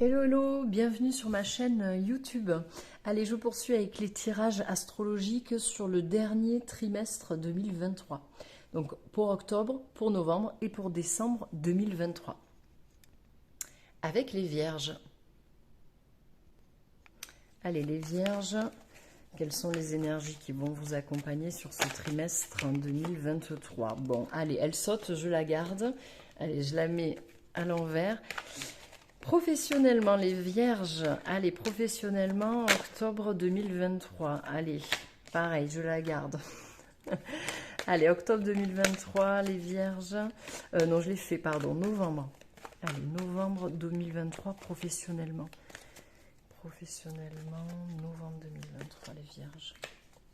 Hello, hello, bienvenue sur ma chaîne YouTube. Allez, je poursuis avec les tirages astrologiques sur le dernier trimestre 2023. Donc pour octobre, pour novembre et pour décembre 2023. Avec les vierges. Allez, les vierges, quelles sont les énergies qui vont vous accompagner sur ce trimestre en 2023? Bon, allez, elle saute, je la garde. Allez, je la mets à l'envers. Professionnellement, les vierges, allez, professionnellement, octobre 2023, allez, pareil, je la garde. Allez, octobre 2023, les vierges, non, je l'ai fait, pardon, novembre. Allez, novembre 2023, professionnellement. Professionnellement, novembre 2023, les vierges.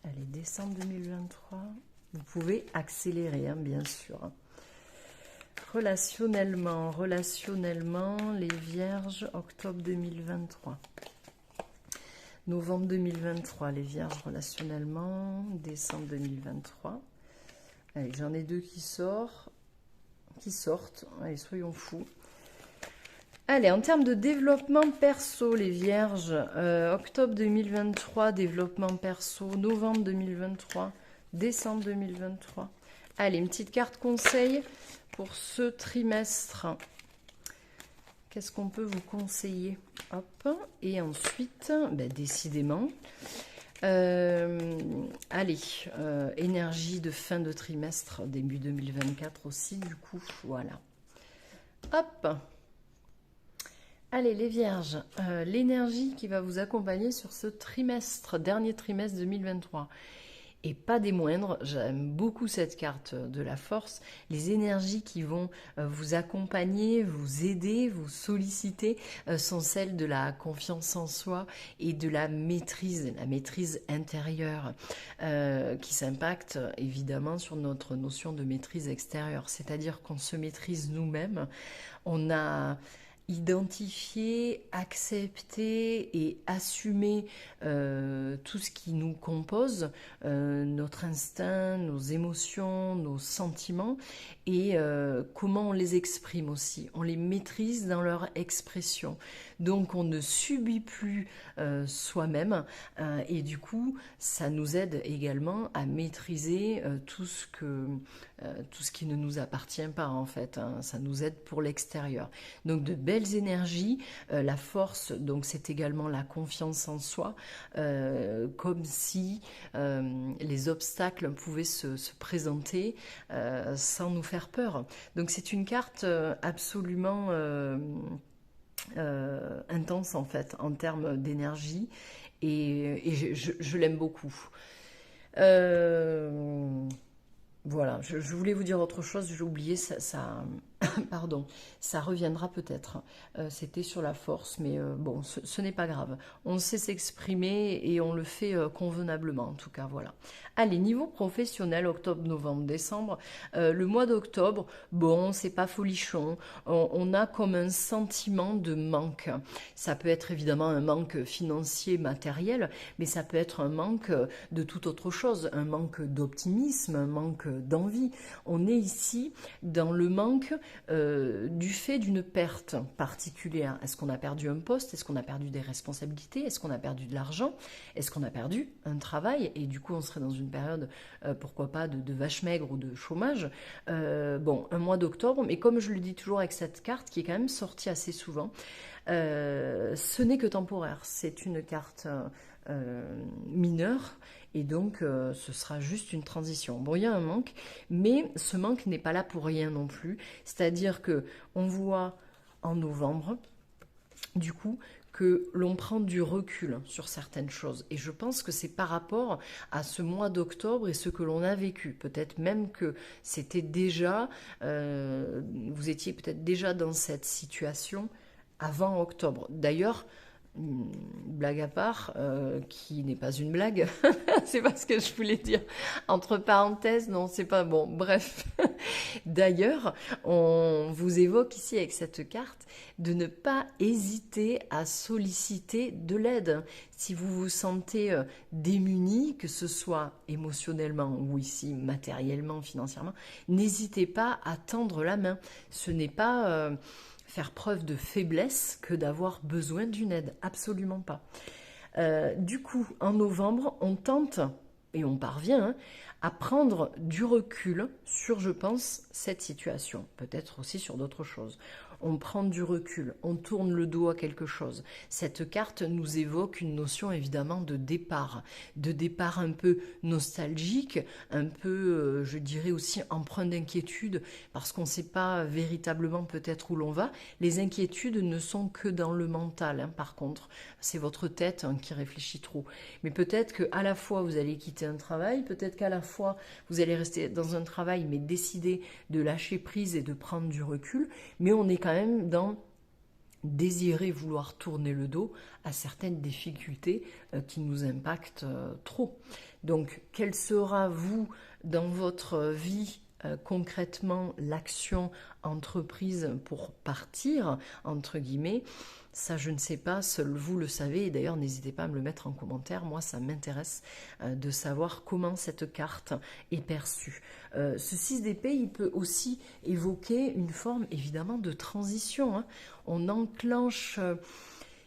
Allez, décembre 2023, vous pouvez accélérer, hein, bien sûr. Relationnellement, les vierges, octobre 2023. Novembre 2023, les vierges relationnellement, décembre 2023. Allez, j'en ai deux qui sortent. Allez, soyons fous. Allez, en termes de développement perso, les vierges, octobre 2023, développement perso, novembre 2023, décembre 2023. Allez, une petite carte conseil pour ce trimestre. Qu'est-ce qu'on peut vous conseiller? Hop, et ensuite, décidément, allez, énergie de fin de trimestre, début 2024 aussi, du coup, voilà. Hop. Allez, les vierges, l'énergie qui va vous accompagner sur ce trimestre, dernier trimestre 2023. Et pas des moindres, j'aime beaucoup cette carte de la force, les énergies qui vont vous accompagner, vous aider, vous solliciter, sont celles de la confiance en soi et de la maîtrise intérieure, qui s'impacte évidemment sur notre notion de maîtrise extérieure. C'est-à-dire qu'on se maîtrise nous-mêmes, on a identifier, accepter et assumer tout ce qui nous compose, notre instinct, nos émotions, nos sentiments, et comment on les exprime aussi. On les maîtrise dans leur expression. Donc on ne subit plus soi-même, et du coup ça nous aide également à maîtriser tout ce qui ne nous appartient pas en fait, hein. Ça nous aide pour l'extérieur. Donc de belles énergies, la force, donc c'est également la confiance en soi, comme si les obstacles pouvaient se présenter sans nous faire peur. Donc c'est une carte absolument intense en fait en termes d'énergie, et je l'aime beaucoup. Voilà, je voulais vous dire autre chose, j'ai oublié, pardon, ça reviendra peut-être. C'était sur la force, mais bon, ce n'est pas grave. On sait s'exprimer et on le fait convenablement, en tout cas, voilà. Allez, niveau professionnel, octobre, novembre, décembre, le mois d'octobre, bon, c'est pas folichon. On a comme un sentiment de manque. Ça peut être évidemment un manque financier, matériel, mais ça peut être un manque de toute autre chose, un manque d'optimisme, un manque d'envie. On est ici dans le manque du fait d'une perte particulière. Est-ce qu'on a perdu un poste? Est-ce qu'on a perdu des responsabilités? Est-ce qu'on a perdu de l'argent? Est-ce qu'on a perdu un travail? Et du coup, on serait dans une période, pourquoi pas, de vache maigre ou de chômage. Bon, un mois d'octobre, mais comme je le dis toujours avec cette carte, qui est quand même sortie assez souvent, ce n'est que temporaire. C'est une carte mineure, et donc ce sera juste une transition. Bon, il y a un manque, mais ce manque n'est pas là pour rien non plus. C'est-à-dire que on voit en novembre, du coup, que l'on prend du recul sur certaines choses. Et je pense que c'est par rapport à ce mois d'octobre et ce que l'on a vécu. Peut-être même que c'était déjà, vous étiez peut-être déjà dans cette situation avant octobre. D'ailleurs, blague à part, qui n'est pas une blague, c'est pas ce que je voulais dire. Entre parenthèses, non, c'est pas bon. Bref. D'ailleurs, on vous évoque ici avec cette carte de ne pas hésiter à solliciter de l'aide. Si vous vous sentez démuni, que ce soit émotionnellement ou ici matériellement, financièrement, n'hésitez pas à tendre la main. Ce n'est pas faire preuve de faiblesse que d'avoir besoin d'une aide, absolument pas. Du coup, en novembre, on tente, et on parvient, hein, à prendre du recul sur, je pense, cette situation, peut-être aussi sur d'autres choses. On prend du recul, on tourne le dos à quelque chose. Cette carte nous évoque une notion évidemment de départ un peu nostalgique, un peu, je dirais aussi empreint d'inquiétude, parce qu'on ne sait pas véritablement peut-être où l'on va. Les inquiétudes ne sont que dans le mental, hein, par contre. C'est votre tête, hein, qui réfléchit trop. Mais peut-être qu'à la fois vous allez quitter un travail, peut-être qu'à la fois vous allez rester dans un travail mais décider de lâcher prise et de prendre du recul, mais on est quand même dans désirer vouloir tourner le dos à certaines difficultés qui nous impactent trop. Donc, quelle sera, vous, dans votre vie, concrètement, l'action entreprise pour partir, entre guillemets? Ça, je ne sais pas, seul vous le savez, et d'ailleurs, n'hésitez pas à me le mettre en commentaire. Moi, ça m'intéresse de savoir comment cette carte est perçue. Ce 6 d'épée, il peut aussi évoquer une forme, évidemment, de transition, hein. On enclenche,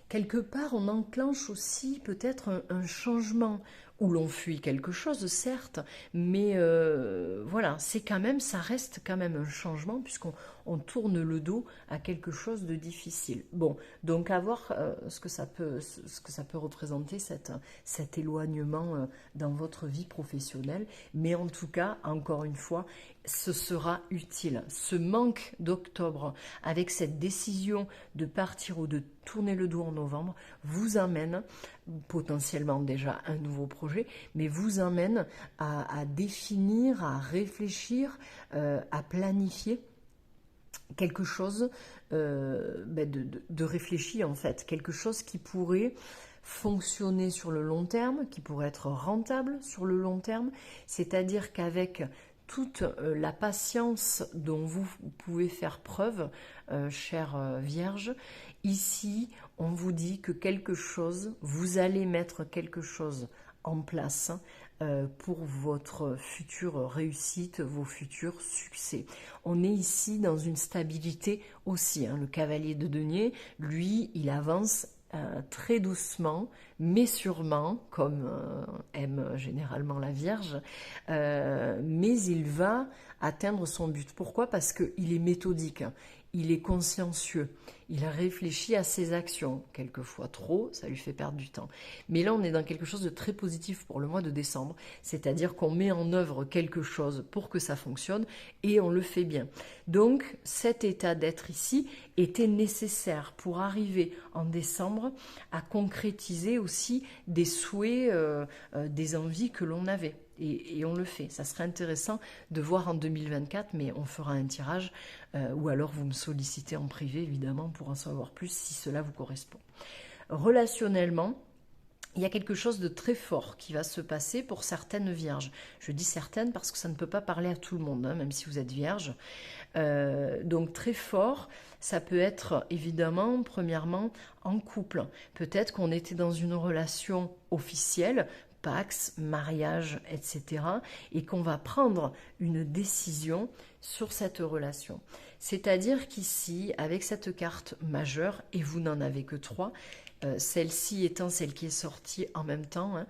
quelque part, on enclenche aussi peut-être un changement où l'on fuit quelque chose, certes, mais voilà, c'est quand même, ça reste quand même un changement puisqu'on tourne le dos à quelque chose de difficile. Bon, donc à voir ce que ça peut représenter cet éloignement dans votre vie professionnelle, mais en tout cas, encore une fois, ce sera utile. Ce manque d'octobre avec cette décision de partir ou de tourner le dos en novembre vous amène potentiellement déjà un nouveau projet, mais vous amène à définir, à réfléchir, à planifier quelque chose de réfléchi en fait, quelque chose qui pourrait fonctionner sur le long terme, qui pourrait être rentable sur le long terme, c'est-à-dire qu'avec toute la patience dont vous pouvez faire preuve, chère Vierge, ici, on vous dit que quelque chose, vous allez mettre quelque chose en place pour votre future réussite, vos futurs succès. On est ici dans une stabilité aussi, hein. Le cavalier de denier, lui, il avance très doucement, mais sûrement, comme aime généralement la Vierge, mais il va atteindre son but. Pourquoi? Parce qu'il est méthodique, il est consciencieux, il réfléchit à ses actions, quelquefois trop, ça lui fait perdre du temps. Mais là, on est dans quelque chose de très positif pour le mois de décembre, c'est-à-dire qu'on met en œuvre quelque chose pour que ça fonctionne et on le fait bien. Donc, cet état d'être ici était nécessaire pour arriver en décembre à concrétiser aussi des souhaits, des envies que l'on avait. Et on le fait. Ça serait intéressant de voir en 2024, mais on fera un tirage, ou alors vous me sollicitez en privé, évidemment, pour en savoir plus si cela vous correspond. Relationnellement, il y a quelque chose de très fort qui va se passer pour certaines vierges. Je dis certaines parce que ça ne peut pas parler à tout le monde, hein, même si vous êtes vierge. Donc très fort, ça peut être évidemment, premièrement, en couple. Peut-être qu'on était dans une relation officielle, Pax, mariage, etc. et qu'on va prendre une décision sur cette relation. C'est-à-dire qu'ici, avec cette carte majeure, et vous n'en avez que 3, celle-ci étant celle qui est sortie en même temps, hein,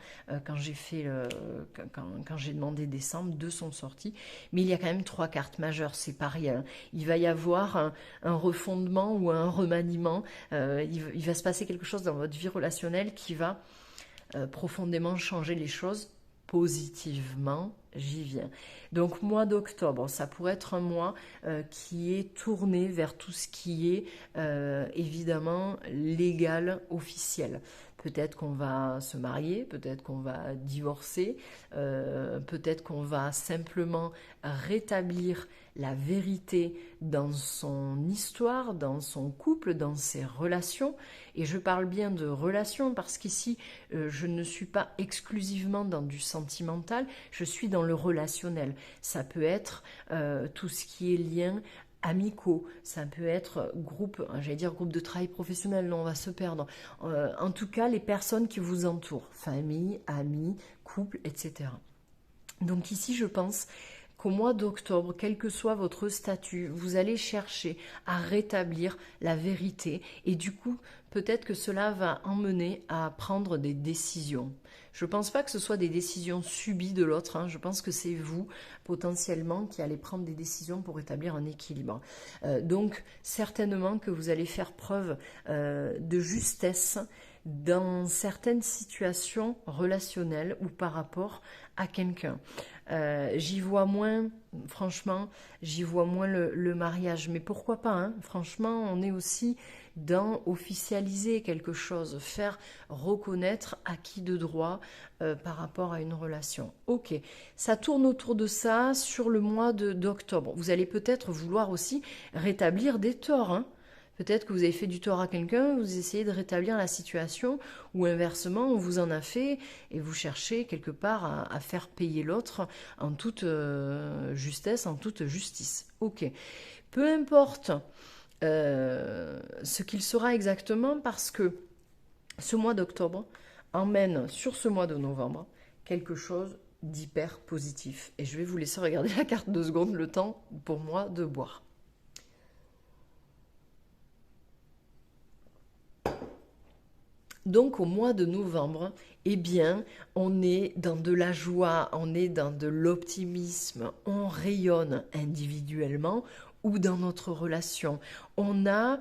quand j'ai demandé décembre, 2 sont sorties, mais il y a quand même 3 cartes majeures, c'est pas rien. Il va y avoir un refondement ou un remaniement, il va se passer quelque chose dans votre vie relationnelle qui va profondément changer les choses positivement, j'y viens. Donc mois d'octobre, ça pourrait être un mois qui est tourné vers tout ce qui est évidemment légal, officiel. Peut-être qu'on va se marier, peut-être qu'on va divorcer, peut-être qu'on va simplement rétablir la vérité dans son histoire, dans son couple, dans ses relations. Et je parle bien de relations parce qu'ici, je ne suis pas exclusivement dans du sentimental, je suis dans le relationnel. Ça peut être tout ce qui est lien amicaux, ça peut être groupe, j'allais dire groupe de travail professionnel, non, on va se perdre. En tout cas, les personnes qui vous entourent, famille, amis, couple, etc. Donc ici, je pense qu'au mois d'octobre, quel que soit votre statut, vous allez chercher à rétablir la vérité et du coup, peut-être que cela va emmener à prendre des décisions. Je ne pense pas que ce soit des décisions subies de l'autre, hein. Je pense que c'est vous, potentiellement, qui allez prendre des décisions pour établir un équilibre. Donc, certainement que vous allez faire preuve de justesse dans certaines situations relationnelles ou par rapport à quelqu'un. J'y vois moins, franchement, j'y vois moins le mariage. Mais pourquoi pas, hein? Franchement, on est aussi dans officialiser quelque chose, faire reconnaître acquis de droit par rapport à une relation. Ok, ça tourne autour de ça sur le mois d'octobre. Vous allez peut-être vouloir aussi rétablir des torts, hein. Peut-être que vous avez fait du tort à quelqu'un, vous essayez de rétablir la situation, ou inversement, on vous en a fait, et vous cherchez quelque part à faire payer l'autre en toute justesse, en toute justice. Ok. Peu importe ce qu'il sera exactement, parce que ce mois d'octobre emmène sur ce mois de novembre quelque chose d'hyper positif. Et je vais vous laisser regarder la carte 2 secondes, le temps pour moi de boire. Donc au mois de novembre, eh bien, on est dans de la joie, on est dans de l'optimisme, on rayonne individuellement ou dans notre relation. On a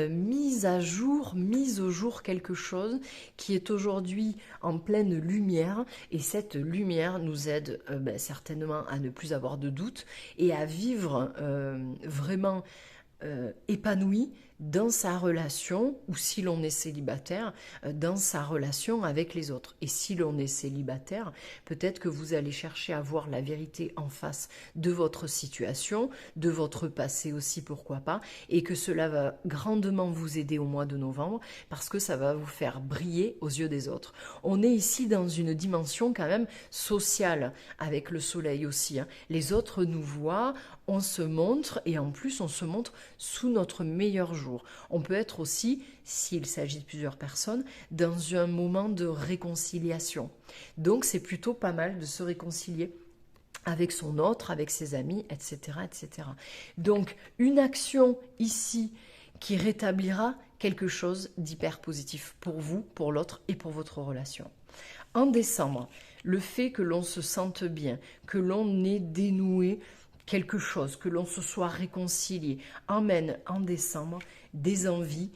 mis au jour quelque chose qui est aujourd'hui en pleine lumière et cette lumière nous aide certainement à ne plus avoir de doute et à vivre vraiment épanoui dans sa relation, ou si l'on est célibataire, dans sa relation avec les autres. Et si l'on est célibataire, peut-être que vous allez chercher à voir la vérité en face de votre situation, de votre passé aussi, pourquoi pas, et que cela va grandement vous aider au mois de novembre, parce que ça va vous faire briller aux yeux des autres. On est ici dans une dimension quand même sociale, avec le soleil aussi, hein. Les autres nous voient, on se montre, et en plus on se montre sous notre meilleur jour. On peut être aussi, s'il s'agit de plusieurs personnes, dans un moment de réconciliation. Donc c'est plutôt pas mal de se réconcilier avec son autre, avec ses amis, etc., etc. Donc une action ici qui rétablira quelque chose d'hyper positif pour vous, pour l'autre et pour votre relation. En décembre, le fait que l'on se sente bien, que l'on ait dénoué quelque chose, que l'on se soit réconcilié, emmène en décembre des envies,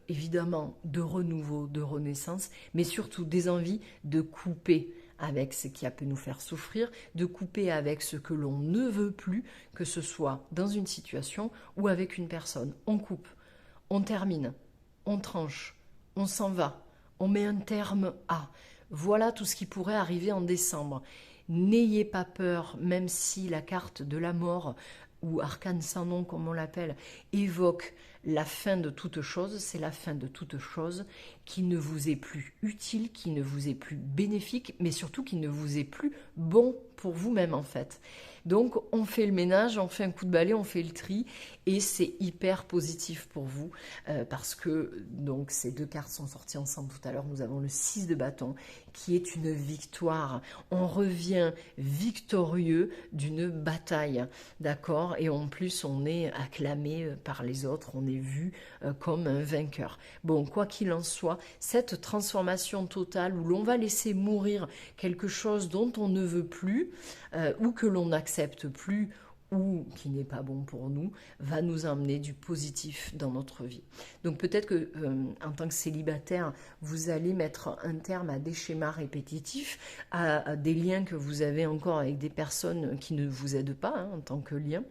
évidemment, de renouveau, de renaissance, mais surtout des envies de couper avec ce qui a pu nous faire souffrir, de couper avec ce que l'on ne veut plus, que ce soit dans une situation ou avec une personne. On coupe, on termine, on tranche, on s'en va, on met un terme à. Voilà tout ce qui pourrait arriver en décembre. N'ayez pas peur, même si la carte de la mort, ou arcane sans nom comme on l'appelle, évoque la fin de toute chose, c'est la fin de toute chose qui ne vous est plus utile, qui ne vous est plus bénéfique, mais surtout qui ne vous est plus bon pour vous-même en fait. Donc on fait le ménage, on fait un coup de balai, on fait le tri et c'est hyper positif pour vous parce que donc ces deux cartes sont sorties ensemble tout à l'heure. Nous avons le 6 de bâton qui est une victoire. On revient victorieux d'une bataille, d'accord? Et en plus on est acclamé par les autres, on est vu comme un vainqueur. Bon, quoi qu'il en soit, cette transformation totale où l'on va laisser mourir quelque chose dont on ne veut plus ou que l'on n'accepte plus ou qui n'est pas bon pour nous, va nous emmener du positif dans notre vie. Donc peut-être que en tant que célibataire, vous allez mettre un terme à des schémas répétitifs, à des liens que vous avez encore avec des personnes qui ne vous aident pas hein, en tant que lien,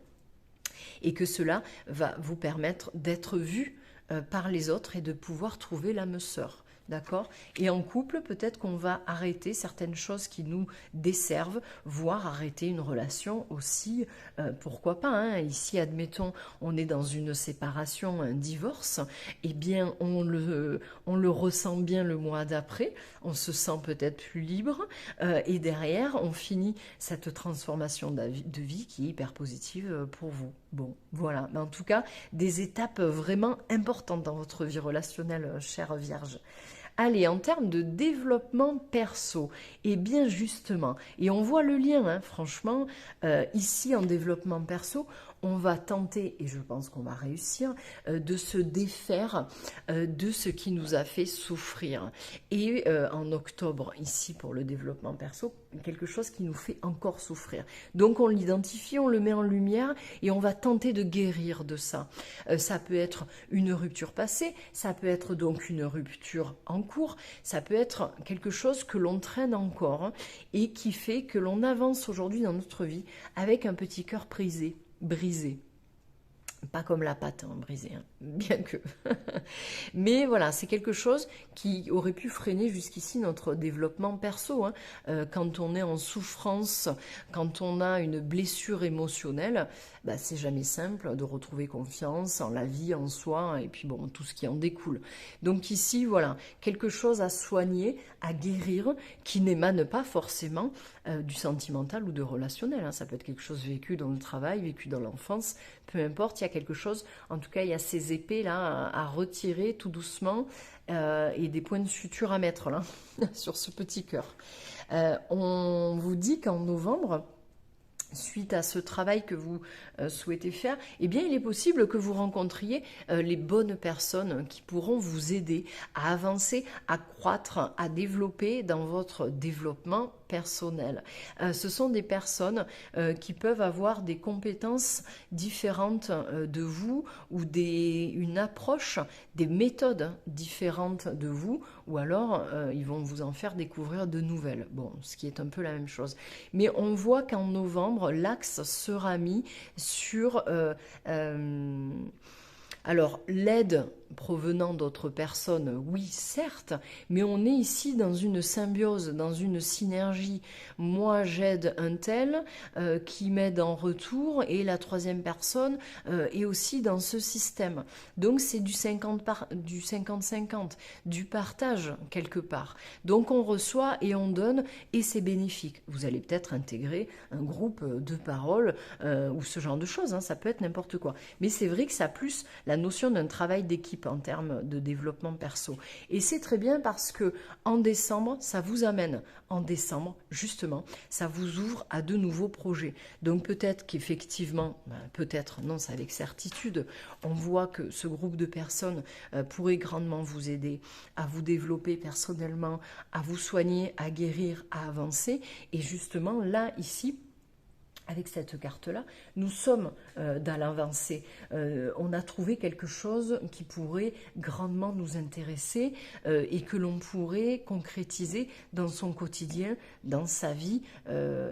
et que cela va vous permettre d'être vu par les autres et de pouvoir trouver l'âme sœur. D'accord? Et en couple, peut-être qu'on va arrêter certaines choses qui nous desservent, voire arrêter une relation aussi, pourquoi pas, hein? Ici, admettons, on est dans une séparation, un divorce, eh bien, on le ressent bien le mois d'après, on se sent peut-être plus libre, et derrière, on finit cette transformation de vie qui est hyper positive pour vous. Bon, voilà. Mais en tout cas, des étapes vraiment importantes dans votre vie relationnelle, chère Vierge. Allez, en termes de développement perso, et bien justement, et on voit le lien, hein, franchement, ici en développement perso, on va tenter, et je pense qu'on va réussir, de se défaire de ce qui nous a fait souffrir. Et en octobre, ici pour le développement perso, quelque chose qui nous fait encore souffrir. Donc on l'identifie, on le met en lumière et on va tenter de guérir de ça. Ça peut être une rupture passée, ça peut être donc une rupture en cours, ça peut être quelque chose que l'on traîne encore, hein, et qui fait que l'on avance aujourd'hui dans notre vie avec un petit cœur brisé. Pas comme la pâte, hein, brisée, hein, bien que. Mais voilà, c'est quelque chose qui aurait pu freiner jusqu'ici notre développement perso, hein. Quand on est en souffrance, quand on a une blessure émotionnelle, bah, c'est jamais simple de retrouver confiance en la vie, en soi, et puis bon, tout ce qui en découle. Donc ici, voilà, quelque chose à soigner, à guérir, qui n'émane pas forcément du sentimental ou de relationnel, hein. Ça peut être quelque chose vécu dans le travail, vécu dans l'enfance, peu importe, il y a quelque chose, en tout cas il y a ces épées là à retirer tout doucement, et des points de suture à mettre là sur ce petit cœur. On vous dit qu'en novembre, suite à ce travail que vous souhaitez faire, eh bien, il est possible que vous rencontriez les bonnes personnes qui pourront vous aider à avancer, à croître, à développer dans votre développement personnel. Ce sont des personnes qui peuvent avoir des compétences différentes de vous ou une approche, des méthodes différentes de vous, ou alors ils vont vous en faire découvrir de nouvelles. Bon, ce qui est un peu la même chose. Mais on voit qu'en novembre, l'axe sera mis sur alors, l'aide provenant d'autres personnes, oui, certes, mais on est ici dans une symbiose, dans une synergie. Moi, j'aide un tel qui m'aide en retour, et la troisième personne est aussi dans ce système. Donc, c'est du 50-50, du partage quelque part. Donc, on reçoit et on donne, et c'est bénéfique. Vous allez peut-être intégrer un groupe de parole ou ce genre de choses, hein, ça peut être n'importe quoi. Mais c'est vrai que ça a plus la notion d'un travail d'équipe en termes de développement perso. Et c'est très bien parce que en décembre, ça vous amène. En décembre, justement, ça vous ouvre à de nouveaux projets. Donc peut-être qu'effectivement, peut-être, non, c'est avec certitude, on voit que ce groupe de personnes pourrait grandement vous aider à vous développer personnellement, à vous soigner, à guérir, à avancer. Et justement, là, ici, avec cette carte-là, nous sommes dans l'avancée. On a trouvé quelque chose qui pourrait grandement nous intéresser et que l'on pourrait concrétiser dans son quotidien, dans sa vie,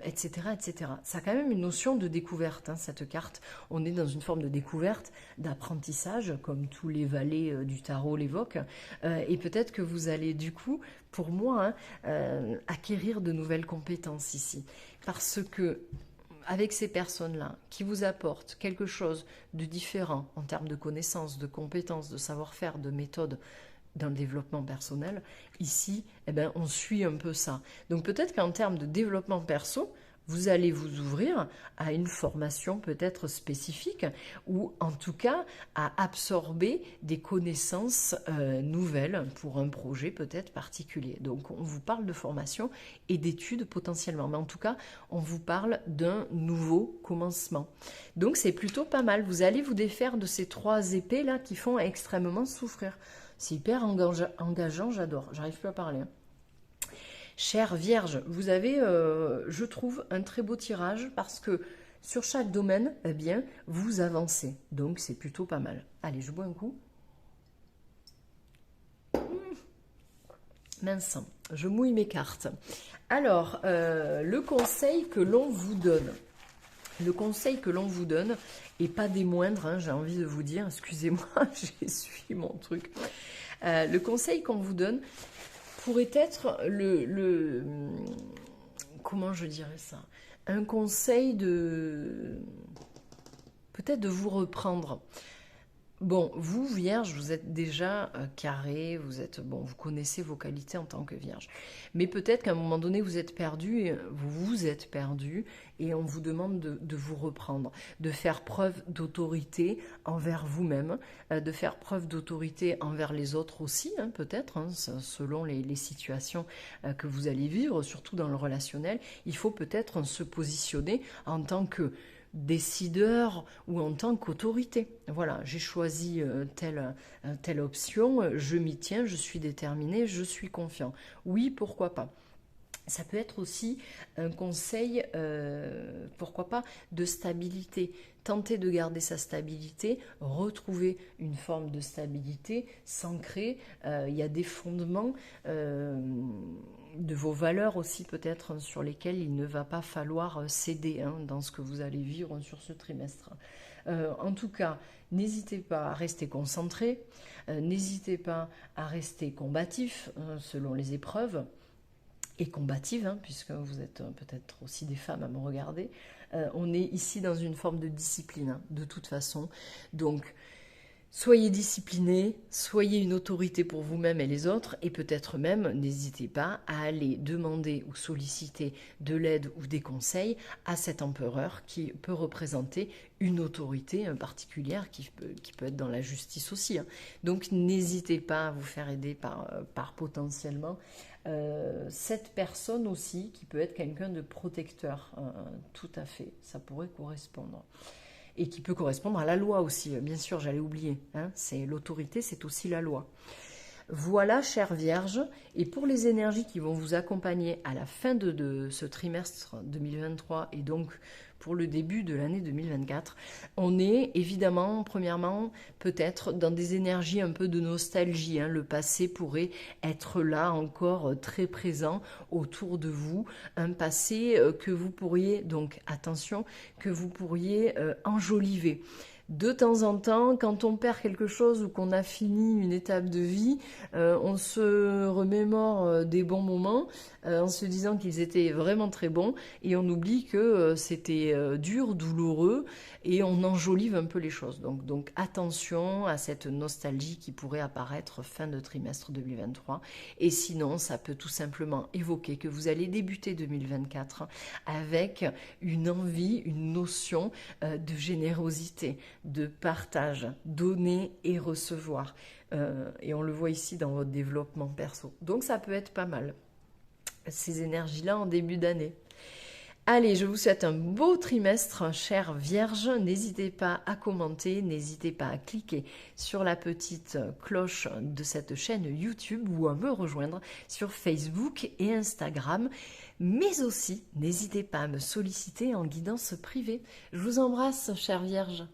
etc., etc. Ça a quand même une notion de découverte, hein, cette carte. On est dans une forme de découverte, d'apprentissage, comme tous les valets du tarot l'évoquent. Et peut-être que vous allez du coup, pour moi, hein, acquérir de nouvelles compétences ici. Parce que avec ces personnes-là qui vous apportent quelque chose de différent en termes de connaissances, de compétences, de savoir-faire, de méthodes dans le développement personnel, ici, eh ben, on suit un peu ça. Donc peut-être qu'en termes de développement perso, vous allez vous ouvrir à une formation peut-être spécifique ou en tout cas à absorber des connaissances nouvelles pour un projet peut-être particulier. Donc on vous parle de formation et d'études potentiellement, mais en tout cas on vous parle d'un nouveau commencement. Donc c'est plutôt pas mal. Vous allez vous défaire de ces trois épées là qui font extrêmement souffrir. C'est hyper engageant, j'adore. J'arrive plus à parler. Chère Vierge, vous avez, je trouve, un très beau tirage parce que sur chaque domaine, eh bien, vous avancez. Donc, c'est plutôt pas mal. Allez, je bois un coup. Mince, je mouille mes cartes. Alors, le conseil que l'on vous donne. Le conseil que l'on vous donne, et pas des moindres, hein, j'ai envie de vous dire, excusez-moi, j'essuie mon truc. Le conseil qu'on vous donne pourrait être comment je dirais ça, un conseil de peut-être de vous reprendre. Bon, vous, Vierge, vous êtes déjà carré, vous êtes bon, vous connaissez vos qualités en tant que Vierge. Mais peut-être qu'à un moment donné, vous êtes perdu, vous vous êtes perdu, et on vous demande de vous reprendre, de faire preuve d'autorité envers vous-même, de faire preuve d'autorité envers les autres aussi, hein, peut-être, hein, selon les situations que vous allez vivre, surtout dans le relationnel. Il faut peut-être se positionner en tant que décideur ou en tant qu'autorité. Voilà, j'ai choisi telle option, je m'y tiens, je suis déterminé, je suis confiant. Oui, pourquoi pas. Ça peut être aussi un conseil, pourquoi pas, de stabilité. Tenter de garder sa stabilité, retrouver une forme de stabilité, s'ancrer. Il y a des fondements de vos valeurs aussi peut-être sur lesquels il ne va pas falloir céder hein, dans ce que vous allez vivre sur ce trimestre. En tout cas, n'hésitez pas à rester concentré, n'hésitez pas à rester combatif selon les épreuves et combative, hein, puisque vous êtes peut-être aussi des femmes à me regarder. On est ici dans une forme de discipline, hein, de toute façon. Donc, soyez disciplinés, soyez une autorité pour vous-même et les autres, et peut-être même, n'hésitez pas à aller demander ou solliciter de l'aide ou des conseils à cet empereur qui peut représenter une autorité particulière qui peut être dans la justice aussi. Hein. Donc n'hésitez pas à vous faire aider par potentiellement cette personne aussi qui peut être quelqu'un de protecteur. Tout à fait, ça pourrait correspondre et qui peut correspondre à la loi aussi. Bien sûr, j'allais oublier. Hein, c'est l'autorité, c'est aussi la loi. Voilà, chère Vierge, et pour les énergies qui vont vous accompagner à la fin de ce trimestre 2023 et donc pour le début de l'année 2024, on est évidemment, premièrement, peut-être dans des énergies un peu de nostalgie. Hein. Le passé pourrait être là encore très présent autour de vous. Un passé que vous pourriez, donc attention, que vous pourriez enjoliver. De temps en temps, quand on perd quelque chose ou qu'on a fini une étape de vie, on se remémore des bons moments en se disant qu'ils étaient vraiment très bons et on oublie que c'était dur, douloureux et on enjolive un peu les choses. Donc attention à cette nostalgie qui pourrait apparaître fin de trimestre 2023 et sinon ça peut tout simplement évoquer que vous allez débuter 2024 avec une envie, une notion de générosité, de partage, donner et recevoir. Et on le voit ici dans votre développement perso. Donc ça peut être pas mal, ces énergies-là en début d'année. Allez, je vous souhaite un beau trimestre, chère Vierge. N'hésitez pas à commenter, n'hésitez pas à cliquer sur la petite cloche de cette chaîne YouTube ou à me rejoindre sur Facebook et Instagram. Mais aussi, n'hésitez pas à me solliciter en guidance privée. Je vous embrasse, chère Vierge.